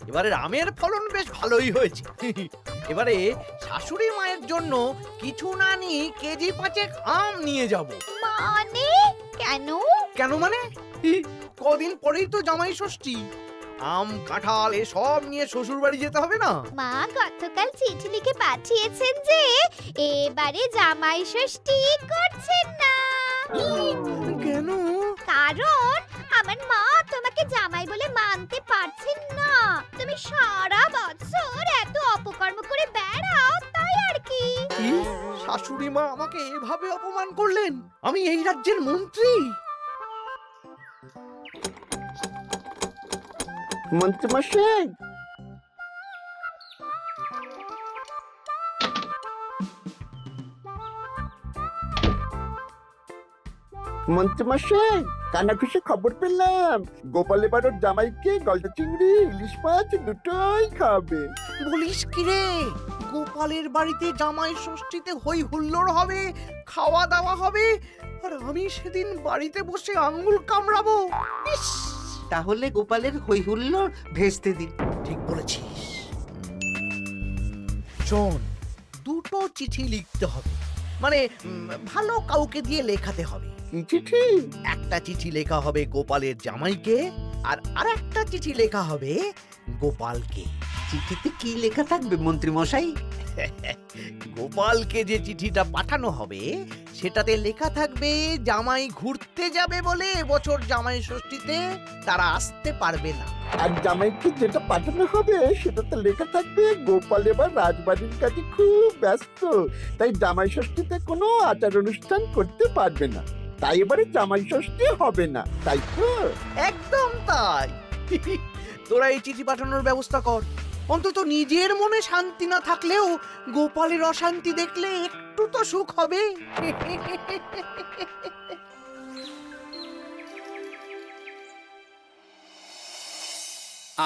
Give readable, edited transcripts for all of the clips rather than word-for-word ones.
এবারে আমের ফলন বেশ ভালোই হয়েছে। এবারে শাশুড়ি মায়ের জন্য কিছু না নিয়ে কেজি 5 আম নিয়ে যাব। মানে কেন? কেন মানে? কদিন পরেই তো জামাই ষষ্ঠী। আম কাঁঠাল এসব নিয়ে শ্বশুর বাড়ি যেতে হবে না? মা গতকাল চিঠি লিখে পাঠিয়েছেন যে এবারে জামাই ষষ্ঠী করছেন না। কেন? কারণ আমার মা তোমাকে জামাই বলে মানতে পারছেন না। তুমি সারা বছর এত অপকর্ম করে বেড়াও, তাই আর কি। কি? শাশুড়ি মা আমাকে এভাবে অপমান করলেন? আমি এই রাজ্যের মন্ত্রী। মন্ত্রীমশাই, মন্ত্রীমশাই, কানাঘুষে খবর পেলাম গোপাল এবার ওর জামাইকে গলদা চিংড়ি ইলিশ মাছ দুটোই খাবে। বলিস কি রে? গোপালের বাড়িতে জামাই ষষ্ঠীতে হই হুল্লোড় হবে, খাওয়া দাওয়া হবে, আর আমি সেদিন বাড়িতে বসে আঙ্গুল কামড়াবো। ইস! তাহলে গোপালের হই হুল্লোড় ভেস্তে দিন। ঠিক বলেছিস। শোন, দুটো চিঠি লিখতে হবে, মানে ভালো কাউকে দিয়ে লেখাতে হবে। কি চিঠি? একটা চিঠি লেখা হবে গোপালের জামাইকে, আর আরেকটা চিঠি লেখা হবে গোপালকে। চিঠিতে কি লেখা থাকবে মন্ত্রী মশাই? গোপালকে যে চিঠিটা পাঠানো হবে সেটাতে লেখা থাকবে জামাই ঘুরতে যাবে বলে এবছর জামাই ষষ্ঠীতে তারা আসতে পারবে না। আর জামাইকে যেটা পাঠানো হবে সেটাতে লেখা থাকবে গোপাল এবার রাজবাড়ির কাজে খুব ব্যস্ত, তাই জামাই ষষ্ঠীতে কোনো আচার অনুষ্ঠান করতে পারবে না, তাই এবারে জামাই ষষ্ঠী হবে না, তাই তো? একদম তাই। তোরা এই চিঠি পাঠানোর ব্যবস্থা কর। অন্তত নিজের মনে শান্তি না থাকলেও গোপালের অশান্তি দেখলে একটু তো সুখ হবে।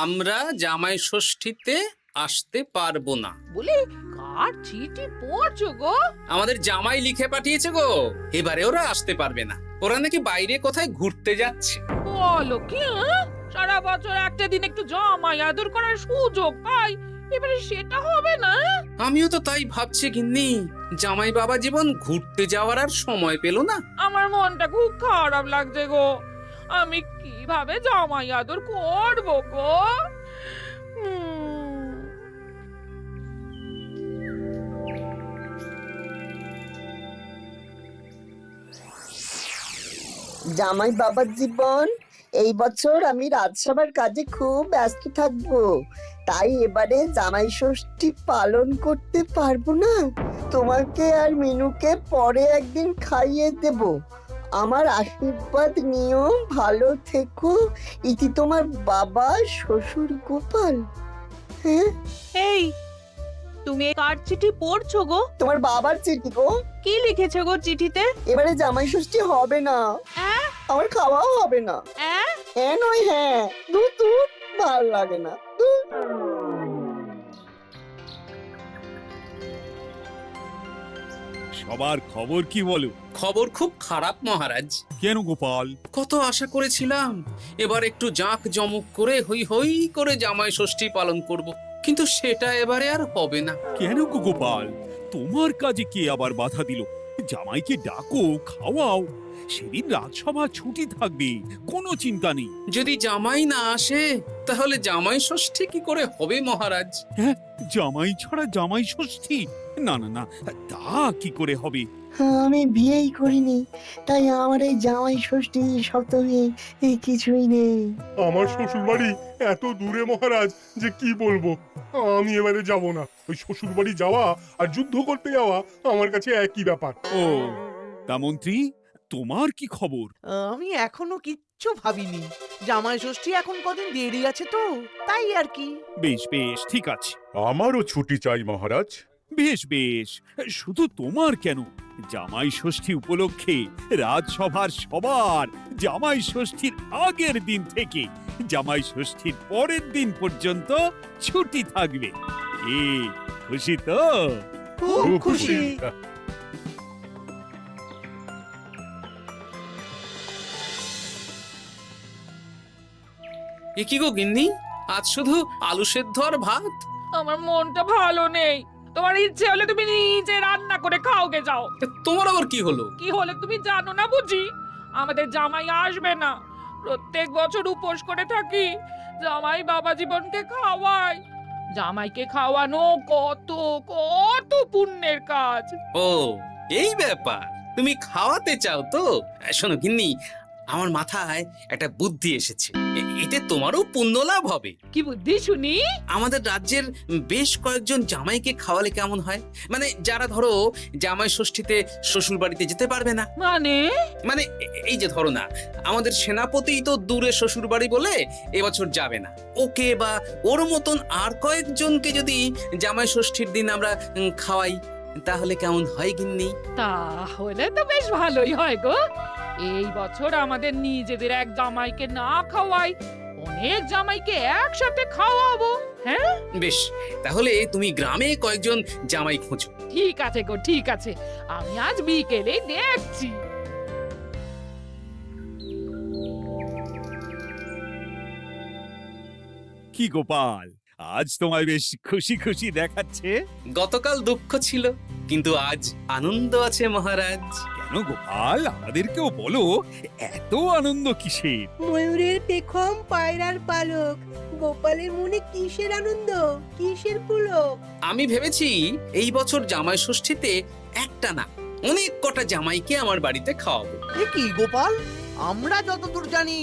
আমরা জামাই ষষ্ঠীতে আসতে পারবো না বলে কার চিঠি পড়ছো গো? আমাদের জামাই লিখে পাঠিয়েছে গো, এবারে ওরা আসতে পারবে না। ওরা নাকি বাইরে কোথায় ঘুরতে যাচ্ছে। বলো কি? সারা বছর একটা দিন একটু জামাই আদর করার সুযোগ পাই, এবারে সেটা হবে না? আমিও তো তাই ভাবছি গিন্নি, জামাই বাবা জীবন ঘুরতে যাওয়ার আর সময় পেল না। আমার মনটা খুব খারাপ লাগছে গো। আমি কিভাবে জামাই আদর করবো গো? জামাই বাবার জীবন, এই বছর আমি রাজসভার কাজে খুব ব্যস্ত থাকবো, তাই এবারে জামাই ষষ্ঠী পালন করতে পারবো না। তোমাকে আর মিনুকে পরে একদিন খাইয়ে দেব। আমার আশীর্বাদ নিও, ভালো থেকো। ইতি তোমার বাবা শ্বশুর গোপাল। হ্যাঁ, এই তুমি কার চিঠি পড়ছো গো? তোমার বাবার চিঠি গো। কি লিখেছে গো চিঠিতে? এবারে জামাই ষষ্ঠী হবে না, আমার খাওয়াও হবে না। হ্যাঁ নয় হ্যাঁ, দূর দূর, ভাল লাগে না। সবার খবর কি বলো? খবর খুব খারাপ মহারাজ। কেন গোপাল? কত আশা করেছিলাম এবার একটু জাঁক জমক করে হই হই করে জামাই ষষ্ঠী পালন করব, কিন্তু সেটা এবারে আর হবে না। কেন গো গোপাল, তোমার কাজে কে আবার বাধা দিল? জামাইকে ডাকো, খাওয়াও, সেদিন রাজসভা ছুটি থাকবে, কোনো চিন্তা নেই। যদি জামাই না আসে তাহলে জামাই ষষ্ঠী কি করে হবে মহারাজ? হ্যাঁ, জামাই ছাড়া জামাই ষষ্ঠী? না না না, তা কি করে হবে? আমি বিয়েই করিনি, তাই আমার এই জামাই ষষ্ঠী সপ্তমী এই কিছুই নেই। আমার শ্বশুর বাড়ি এত দূরে মহারাজ যে কি বলবো। আমি এবারে যাব না। ওই শ্বশুর বাড়ি যাওয়া আর যুদ্ধ করতে যাওয়া আমার কাছে একই ব্যাপার। ও, তা মন্ত্রী, তোমার কি খবর? আমি এখনো কিচ্ছু ভাবিনি। জামাই ষষ্ঠী এখন কদিন দেরি আছে তো, তাই আর কি। বেশ বেশ, ঠিক আছে। আমারও ছুটি চাই মহারাজ। বেশ বেশ, শুধু তোমার কেন, জামাই ষষ্ঠী উপলক্ষে রাজসভার সবার জামাই ষষ্ঠীর আগের দিন থেকে জামাই ষষ্ঠীর পরের দিন পর্যন্ত ছুটি থাকবে। এ খুশি তো? খুব খুশি। এ কি গো গিন্নি, আজ শুধু আলু সেদ্ধ আর ভাত। আমার মনটা ভালো নেই। তোমার ইচ্ছে হলে তুমি নিজে রান্না করে খাওগে যাও। তোমার আবার কি হলো? কি হলে তুমি জানো না বুঝি? আমাদের জামাই আসবে না। প্রত্যেক বছর উপোস করে থাকি, জামাই বাবা জীবনকে খাওয়ায়। জামাইকে খাওয়ানো কত কত পুণ্যের কাজ। ও এই ব্যাপার, তুমি খাওয়াতে চাও তো? শোনো গিন্নি, আমার মাথায় একটা বুদ্ধি এসেছে। এতে তোমারও পুণ্য লাভ হবে। কি বুদ্ধি শুনি? আমাদের রাজ্যের বেশ কয়েকজন জামাইকে খাওয়ালে কেমন হয়? মানে যারা ধরো জামাই ষষ্ঠীতে শ্বশুর বাড়িতে যেতে পারবে না। মানে মানে এই যে ধরো না, আমাদের সেনাপতি তো দূরে শ্বশুর বাড়ি বলে এবছর যাবে না। ওকে বা ওর মতন আর কয়েকজনকে যদি জামাই ষষ্ঠীর দিন আমরা খাওয়াই, তাহলে কেমন হয় গিন্নি? তাহলে তো বেশ ভালোই হয় গো। এই বছর আমাদের নিজেদের এক জামাইকে না খাওয়াই, অনেক জামাইকে একসাথে খাওয়াবো। হ্যাঁ বেশ, তাহলে তুমি গ্রামে কয়েকজন জামাই খোঁজো। ঠিক আছে গো, ঠিক আছে। আমি আজ বিকেলে দেখছি। কি গোপাল, আজ তোমায় বেশ খুশি খুশি দেখাচ্ছে। গতকাল দুঃখ ছিল, কিন্তু আজ আনন্দ আছে মহারাজ। কেন গোপাল, আমাদেরকেও বলো, এত আনন্দ কিসের? ময়ূরের পেখম, পায়রার পালক, গোপালের মনে কিসের আনন্দ, কিসের পুলক? আমি ভেবেছি এই বছর জামাই ষষ্ঠীতে একটা না, অনেক কটা জামাইকে আমার বাড়িতে খাওয়াবো। এ কি গোপাল, আমরা যতদূর জানি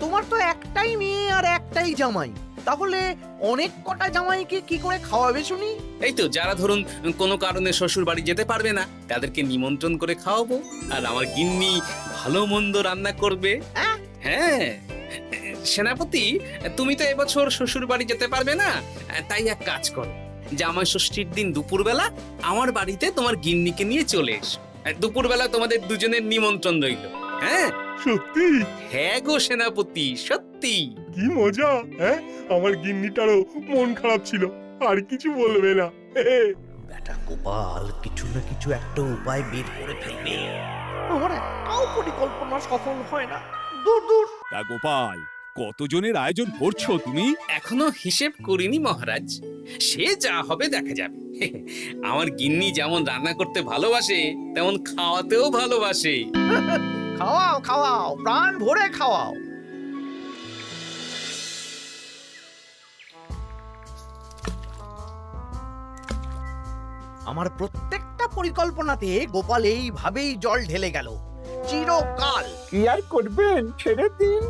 তোমার তো একটাই মেয়ে আর একটাই জামাই, তাহলে অনেক কটা জামাইকে কি করে খাওয়াবে শুনি? এই তো যারা ধরুন কোনো কারণে শ্বশুর বাড়ি যেতে পারবে না, তাদেরকে নিমন্ত্রণ করে খাওয়াবো। আর আমার গিন্নি ভালো মন্দ রান্না করবে। হ্যাঁ সেনাপতি, তুমি তো এবছর শ্বশুর বাড়ি যেতে পারবে না, তাই এক কাজ করো, জামাই ষষ্ঠীর দিন দুপুরবেলা আমার বাড়িতে তোমার গিন্নিকে নিয়ে চলে এসো। দুপুরবেলা তোমাদের দুজনের নিমন্ত্রণ রইল। হ্যাঁ সত্যি? হ্যাঁ গো সেনাপতি, সত্যি। কি মজা! হ্যাঁ, আমার গিন্নিটারও মন খারাপ ছিল, আর কিছু বলবে না। বেটা গোপাল কিছু না কিছু একটা উপায় বের করে ফেলবে। আমার একটাও পরিকল্পনা সফল হয় না। দূর দূর। তা গোপাল, কতজনের আয়োজন করছো তুমি? এখনো হিসেব করিনি মহারাজ, সে যা হবে দেখা যাবে। আমার গিন্নি যেমন রান্না করতে ভালোবাসে, তেমন খাওয়াতেও ভালোবাসে। খাওয়াও খাওয়াও, প্রাণ ভরে খাওয়াও। আমার প্রত্যেকটা পরিকল্পনাতে গোপাল এইভাবেই জল ঢেলে গেল চিরকাল। কি আর করবেন, ছেড়ে দিন।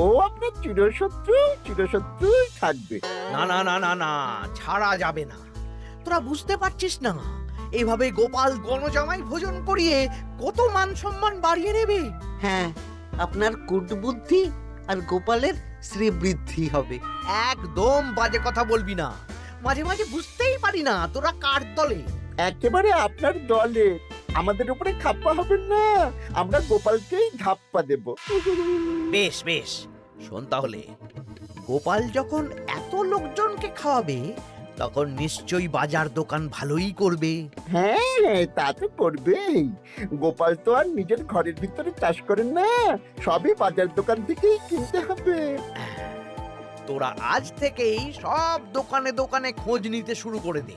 ও আপনার চিরশত্রুই থাকবে। না না না না না, ছাড়া যাবে না। তোরা বুঝতে পারছিস না, এইভাবে গোপাল গণজামাই ভোজন করিয়ে কত মান সম্মান বাড়িয়ে নেবে। হ্যাঁ, আপনার কূটবুদ্ধি আর গোপালের শ্রীবৃদ্ধি হবে। একদম বাজে কথা বলবি না। মাঝে মাঝে বুঝতেই পারি না তোরা কার দলে। একেবারে আপনার দলে। আমাদের উপরে খাপ্পা হবেন না, আমরা গোপালকেই ধাপ্পা দেব। বেশ বেশ, শোন তাহলে, গোপাল যখন এত লোকজনকে খাওয়াবে, তখন নিশ্চয়ই বাজার দোকান ভালোই করবে। হ্যাঁ, তা তো করবেই। গোপাল তো আর নিজের ঘরের ভিতরে চাষ করেন না, সবই বাজার দোকান থেকেই কিনতে হবে। তোরা আজ থেকেই সব দোকানে দোকানে খোঁজ নিতে শুরু করে দে,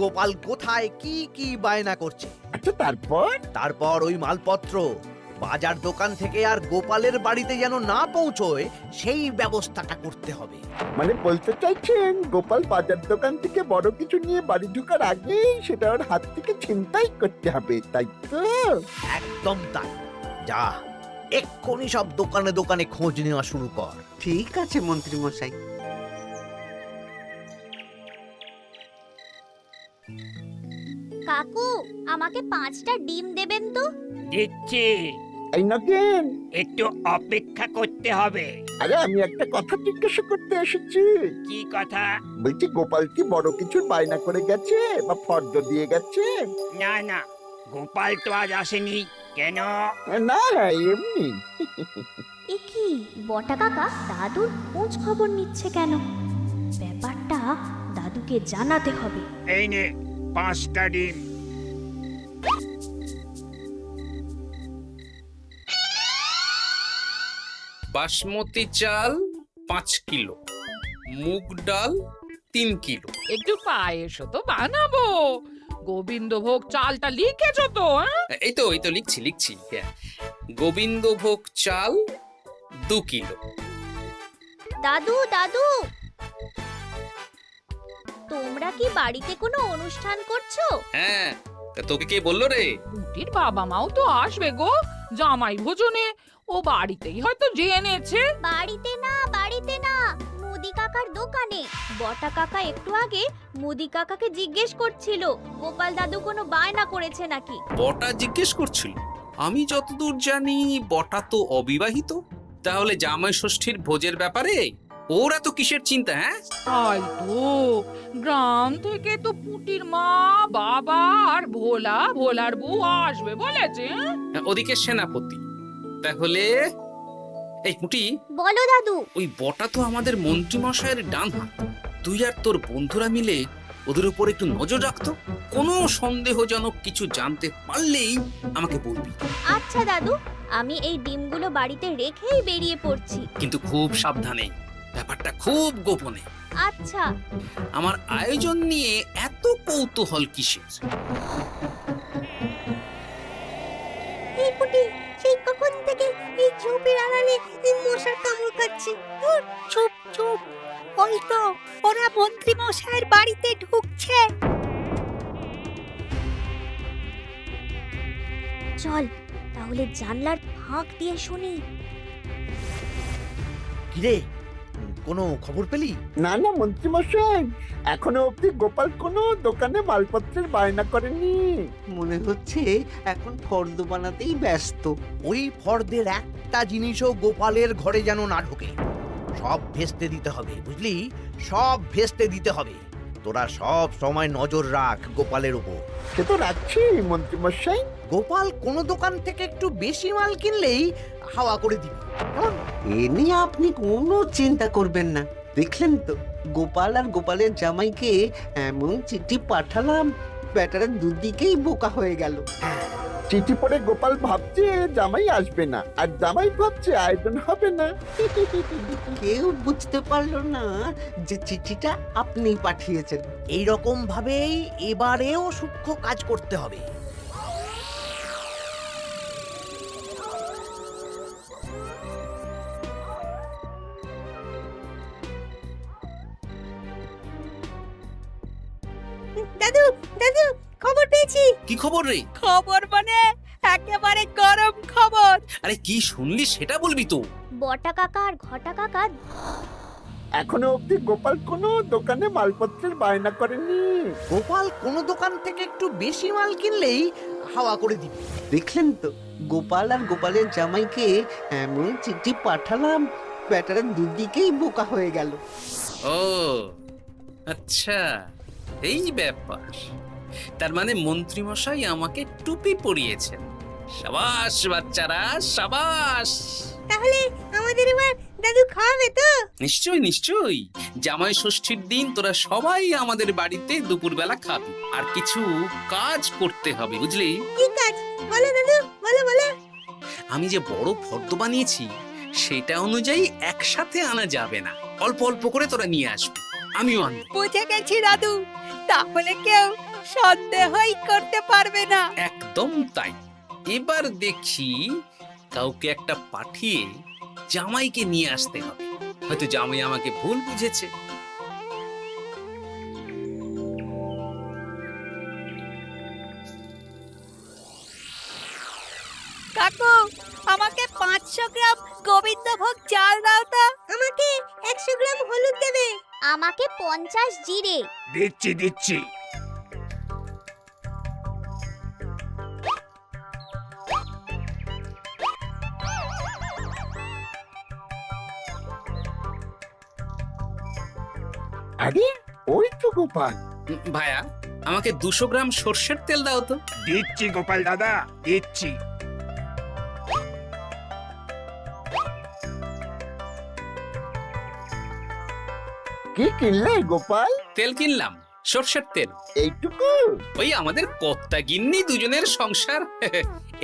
গোপাল কোথায় কি কি বায়না করছে। আচ্ছা, তারপর ওই মালপত্র বাজার দোকান থেকে আর গোপালের বাড়িতে যেন না পৌঁছয়, সেই ব্যবস্থাটা করতে হবে। মানে বলতে চাইছেন গোপাল বাজার দোকান থেকে বড় কিছু নিয়ে বাড়ি ঢোকার আগেই সেটা ওর হাত থেকে ছিনতাই করতে হবে, তাই তো? একদম তাই। যা, এক্ষুনি সব দোকানে দোকানে খোঁজ নেওয়া শুরু কর। ঠিক আছে মন্ত্রী মশাই। কাকু, আমাকে 5টা ডিম দেবেন তো? দিচ্ছি, এই নগেন, একটু অপেক্ষা করতে হবে। আরে আমি একটা কথা জিজ্ঞাসা করতে এসেছি। কি কথা? বলছি গোপাল কি বড় কিছুর বায়না করে গেছে বা ফর্দ দিয়ে গেছে? না না, গোপাল তো আজ আসেনি। কেন? না, এমনি। এ কি, বটা কাকা দাদুর খোঁজ খবর নিচ্ছে কেন? ব্যাপারটা দাদুকে জানাতে হবে। এই নে 5টা ডিম। বাসমতি চাল 5 কিলো, মুগ ডাল 3 কিলো। একটু পায়েসও তো বানাবো। গোবিন্দভোগ চালটা লিখেছো তো? হ্যাঁ, এই তো লিখছি। হ্যাঁ, গোবিন্দভোগ চাল 2 কিলো। দাদু দাদু, তোমরা কি বাড়িতে কোনো অনুষ্ঠান করছো? হ্যাঁ, তা তোকে কে বললো রে? পুটির বাবা মাও তো আসবে গো জামাই ভোজনে। ও বাড়িতেই হয়তো জেনেছে। বাড়িতে না, মুদি কাকার দোকানে। বটা কাকা একটু আগে মুদি কাকাকে জিজ্ঞেস করছিল গোপাল দাদু কোনো বায়না করেছে নাকি। বটা জিজ্ঞেস করছিল? আমি যতদূর জানি বটা তো অবিবাহিত। তাহলে জামাই ষষ্ঠীর ভোজের ব্যাপারে ওরা তো কিসের চিন্তা? হ্যাঁ, তাই তো, গ্রাম থেকে তো পুটির মা, বাবা আর ভোলার বউ আসবে বলেছে। ওদিকে সেনাপতি। তাহলে এই পুটি, বলো দাদু। ওই বটা তো আমাদের মন্ত্রী মশাইয়ের ডান হাত। তুই আর তোর বন্ধুরা মিলে ওদের উপর একটু নজর রাখতো। কোনো সন্দেহজনক কিছু জানতে পারলেই আমাকে বলবি। আচ্ছা দাদু, আমি এই ডিমগুলো বাড়িতে রেখেই বেরিয়ে পড়ছি। কিন্তু খুব সাবধানে, ব্যাপারটা খুব গোপনে। আচ্ছা। আমার আয়োজন নিয়ে এত কৌতূহল কিসের? এই পুটি, সেই কখন থেকে এই ঝোপের আড়ালে এই মশার কামড় খাচ্ছি। ধুর, চুপ চুপ, ওই তো ওরা মন্ত্রী মশাইয়ের বাড়িতে ঢুকছে। চল তাহলে জানলার ফাঁক দিয়ে শুনি। কিরে, কোনো খবর পেলি? না মন্ত্রী মশাই, এখনো অবধি গোপাল কোনো দোকানে মালপত্রের বায়না করেনি। মনে হচ্ছে এখন ফর্দ বানাতেই ব্যস্ত। ওই ফর্দের একটা জিনিসও গোপালের ঘরে যেন না ঢোকে। সব ভেস্তে দিতে হবে, বুঝলি? সব ভেস্তে দিতে হবে। তোরা সব সময় নজর রাখ গোপালের উপর। সে তো রাখছি মন্ত্রী মশাই। গোপাল কোনো দোকান থেকে একটু বেশি মাল কিনলেই হাওয়া করে দিবি, কেমন? এ নিয়ে আপনি কোনো চিন্তা করবেন না। দেখলেন তো, গোপাল আর গোপালের জামাইকে এমন চিঠি পাঠালাম, ব্যাটারা দুদিকেই বোকা হয়ে গেল। চিঠি পড়ে গোপাল ভাবছে জামাই আসবে না, আর জামাই ভাবছে আয়োজন হবে না। কেউ বুঝতে পারলো না যে চিঠিটা আপনি পাঠিয়েছেন। এইরকম ভাবেই এবারেও সূক্ষ্ম কাজ করতে হবে। দাদু দাদু, খবর পেয়েছি। কি খবর রে? খবর মানে একেবারে গরম খবর। আরে কি শুনলি সেটা বলবি তো। বটা কাকা আর ঘটা কাকা এখনো অবধি গোপাল কোনো দোকানে মালপত্রের বায়না করেনি। গোপাল কোনো দোকান থেকে একটু বেশি মাল কিনলেই হাওয়া করে দিবি। দেখলেন তো, গোপাল আর গোপালের জামাইকে এমন চিঠি পাঠালাম, ব্যাটারা দুদিকেই বোকা হয়ে গেল। ও আচ্ছা, এই ব্যাপার। তার মানে মন্ত্রী মশাই আমাকে টুপি পরিয়েছেন। সাবাস বাচ্চারা, সাবাস। তাহলে আমাদের এবার দাদু খাওয়াবে তো? নিশ্চয়ই। জামাই ষষ্ঠীর দিন তোরা সবাই আমাদের বাড়িতে দুপুরবেলা খাবি। আর কিছু কাজ করতে হবে, বুঝলি? কি কাজ? বলো দাদু, বলো। আমি যে বড় ফর্দ বানিয়েছি সেটা অনুযায়ী একসাথে আনা যাবে না, অল্প অল্প করে তোরা নিয়ে আসবি। আমিও আনবো। বুঝে গেছি দাদু, তাহলে কেউ সন্দেহই করতে পারবে না। একদম তাই। এবার দেখি কাউকে একটা পাঠিয়ে জামাইকে নিয়ে আসতে হবে। হয়তো জামাই আমাকে ভুল বুঝেছে। কাকু, আমাকে 500 গ্রাম গোবিন্দভোগ চাল দাও তো। আমাকে 100 গ্রাম হলুদ দেবে। আমাকে 50 জিরে। দিচ্ছি আরে ওই তো গোপাল। ভাইয়া, আমাকে 200 গ্রাম সর্ষের তেল দাও তো। দিচ্ছি গোপাল দাদা, দিচ্ছি। কি কিনলে গোপাল? তেল কিনলাম, সর্ষের তেল। এইটুকু? ওই আমাদের কর্তা গিন্নি দুজনের সংসার,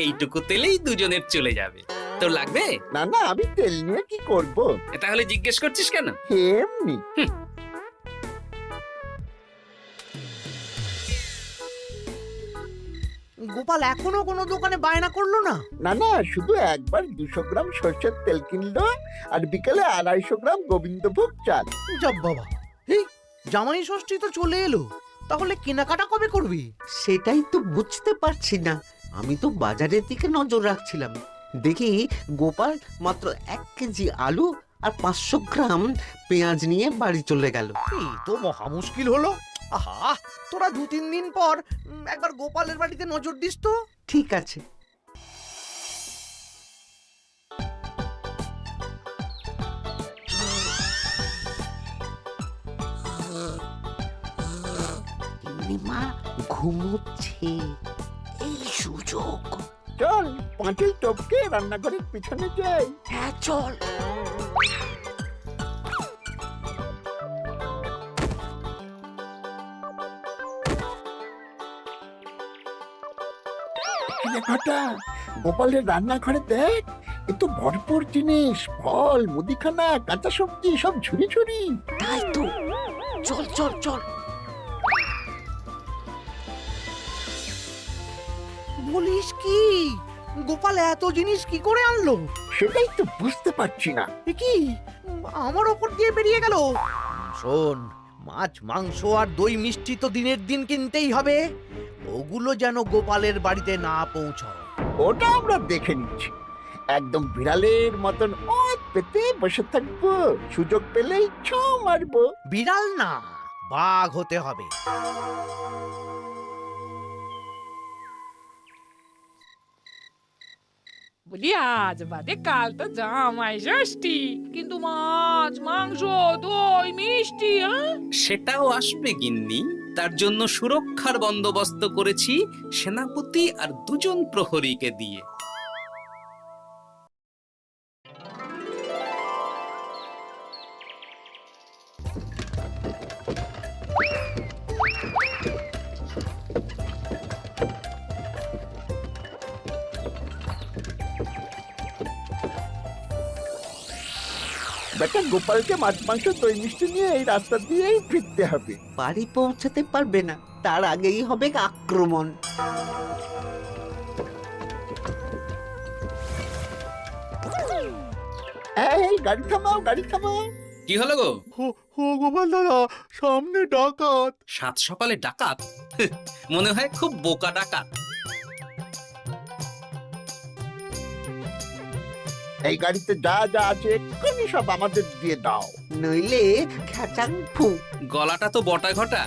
এইটুকু তেলেই দুজনের চলে যাবে। তোর লাগবে? না না, আমি তেল নিয়ে কি করব? তাহলে জিজ্ঞেস করছিস কেন? এমনি। গোপাল এখনো কোনো দোকানে বায়না করলো না? না না, শুধু একবার 200 গ্রাম সর্ষের তেল কিনলো আর বিকেলে 250 গ্রাম গোবিন্দভোগ চাল। যাব বাবা, এই জামাই ষষ্ঠী তো চলে এলো, তাহলে কেনাকাটা কবে করবি? সেটাই তো বুঝতে পারছি না। আমি তো বাজারের দিকে নজর রাখছিলাম, দেখি গোপাল মাত্র 1 কেজি আলু আর 500 গ্রাম পেঁয়াজ নিয়ে বাড়ি চলে গেল। এই তো মহা মুশকিল হলো। আহা, তোরা 2-3 দিন পর একবার গোপালের বাড়িতে নজর দিস তো। ঠিক আছে। মা ঘুমোচ্ছে, এই সুযোগ। চল পাঁচিল টপকে রান্নাঘরের পিছনে যাই। হ্যাঁ চল। ঘটা গোপালের রান্নাঘরে দেখ, এ তো ভরপুর জিনিস, ফল, মুদিখানা, কাঁচা সবজি সব ঝুড়ি ঝুড়ি। তাই তো, চল চল চল। বলিস কি, গোপাল এত জিনিস কি করে আনলো? সেটাই তো বুঝতে পারছি না। এ কি আমার ওপর দিয়ে বেরিয়ে গেল? শোন, মাছ মাংস আর দই মিষ্টি তো দিনের দিন কিনতেই হবে, ওগুলো যেন গোপালের বাড়িতে না পৌঁছায়। ওটা আমরা দেখে নিচ্ছি। একদম বিড়ালের মতন ওত পেতে বসে থাকবো, সুযোগ পেলেই ছো মারবো। বিড়াল না, বাঘ হতে হবে। বলি আজ বাদে কাল তো জামাই ষষ্ঠী, কিন্তু মাছ মাংস দই মিষ্টি সেটাও আসবে গিন্নি। তার জন্য সুরক্ষার বন্দোবস্ত করেছি সেনাপতি আর 2 জন প্রহরীকে দিয়ে। বেটা গোপালকে মাছ মাংস দই মিষ্টি নিয়ে এই রাস্তা দিয়েই ফিরতে হবে। বাড়ি পৌঁছাতে পারবে না, তার আগেই হবে আক্রমণ। এই গাড়ি থামাও, গাড়ি থামাও। কি হলো গো? ও গোপাল দাদা, সামনে ডাকাত। 7 সকালে ডাকাত? মনে হয় খুব বোকা ডাকাত। এই গাড়িতে যা যা আছে এক্ষুনি সব আমাদের দিয়ে দাও। নইলে খেচাং ফু। গলাটা তো বটা ঘটা।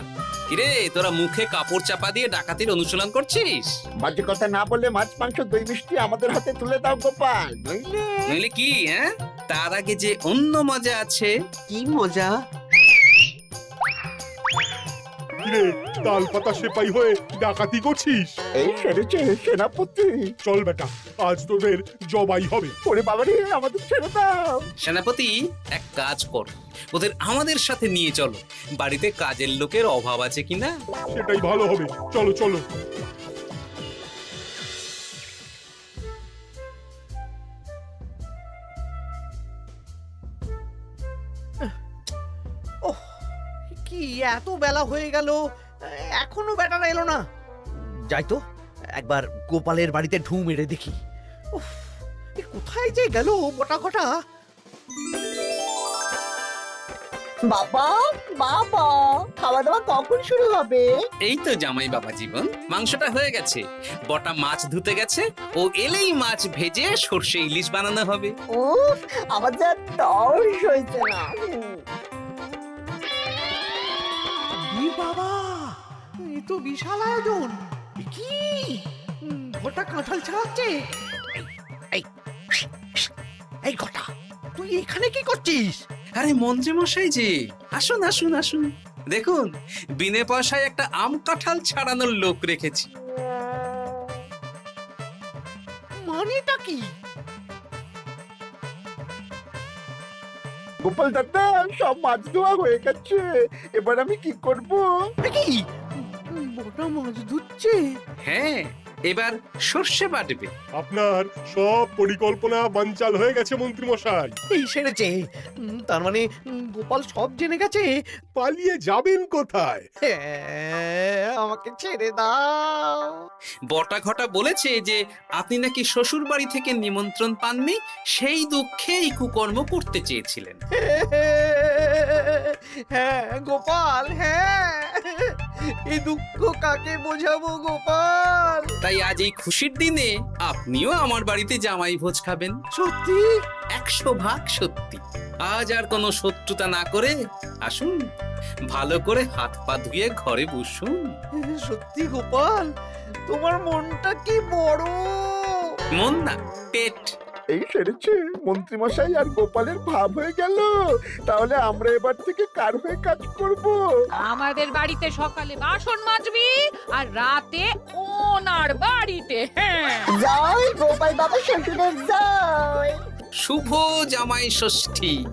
কিরে, তোরা মুখে কাপড় চাপা দিয়ে ডাকাতির অনুশীলন করছিস? বাজে কথা না বলে মাছ মাংস দই মিষ্টি আমাদের হাতে তুলে দাও গোপাল, নইলে। নইলে কি? হ্যাঁ, তার আগে যে অন্য মজা আছে। কি মজা? কিরে, তাল পাতা সেপাই হয়ে ডাকাতি করছিস? এই সেরেছে সেনাপতি। চল বেটা, আজ তোদের জবাই হবে। ওরে বাবারে, আমাদের ছেড়ে দাও। সেনাপতি, এক কাজ কর, ওদের আমাদের সাথে নিয়ে চলো। বাড়িতে কাজের লোকের অভাব আছে কিনা। সেটাই ভালো হবে, চলো চলো। ওহ, কি এত বেলা হয়ে গেল, এখনো বেটারা এলো না। যাই তো একবার গোপালের বাড়িতে ঢু মেরে দেখি। উফ, এ কোথায় যে গেল মোটা ঘটা? বাবা বাবা, খাওয়া দাওয়া কখন শুরু হবে? এই তো জামাই বাবা জীবন, মাংসটা হয়ে গেছে, বটা মাছ ধুতে গেছে, ও এলেই মাছ ভেজে সর্ষে ইলিশ বানানো হবে। উফ, আমার যা তর্স হয়েছে না। এ বাবা, এ তো বিশাল আয়োজন। এ কি ঘটা কাঁঠাল ছাড়াচ্ছে? এই এই ঘটা, তুই এখানে কি করছিস? আরে মন্ত্রী মশাই যে, আসুন আসুন আসুন, দেখুন বিনে পয়সায় একটা আম কাঁঠাল ছাড়ানোর লোক রেখেছি। মানেটা কি? গোপাল দাদা, সব মাছ ধোয়া হয়ে গেছে, এবার আমি কি করব? এ কি বটা মাছ ধুচ্ছে? হ্যাঁ, এবার সর্ষে বাটবে। আপনার সব পরিকল্পনা বানচাল হয়ে গেছে মন্ত্রী মশাই। এই সেরেছে। তার মানে গোপাল সব জেনে গেছে। পালিয়ে যাবেন কোথায়? হ্যাঁ, আমাকে ছেড়ে দাও। বটা ঘটা বলেছে যে আপনি নাকি শ্বশুর বাড়ি থেকে নিমন্ত্রণ পাননি, সেই দুঃখে এই কুকর্ম করতে চেয়েছিলেন। হ্যাঁ গোপাল, হ্যাঁ, এই দুঃখ কাকে বোঝাবো গোপাল? তাই আজ এই খুশির দিনে আপনিও আমার বাড়িতে জামাই ভোজ খাবেন। সত্যি? 100% সত্যি। আজ আর কোনো শত্রুতা না করে আসুন, ভালো করে হাত পা ধুয়ে ঘরে বসুন। সত্যি গোপাল, তোমার মনটা কি বড়। মন না, পেট। এই সেরেছে, মন্ত্রীমশাই আর গোপালের ভাব হয়ে গেল। তাহলে আমরা এবার থেকে কার হয়ে কাজ করব? আমাদের বাড়িতে সকালে বাসন মাজবি আর রাতে ওনার বাড়িতে। হ্যাঁ, জয় গোপাল বাবা শ্বশুরের জয়। শুভ জামাই ষষ্ঠী।